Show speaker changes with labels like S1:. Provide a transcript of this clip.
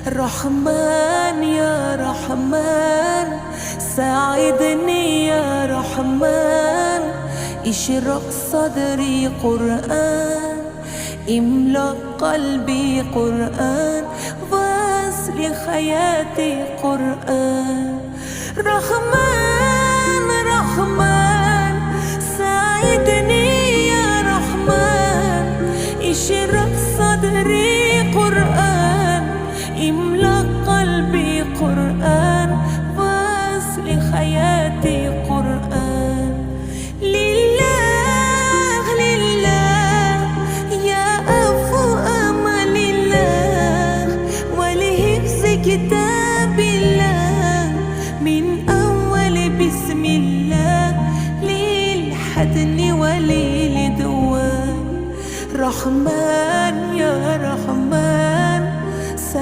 S1: رحمن يا رحمن ساعدني يا رحمن، اشرق صدري قرآن، املأ قلبي قرآن، واسل حياتي قرآن. رحمن رحمن ساعدني يا رحمن، اشرق صدري قرآن، املأ قلبي قرآن، واسل حياتي قرآن. لله لله يا أفو أمل الله، ولحفظ كتاب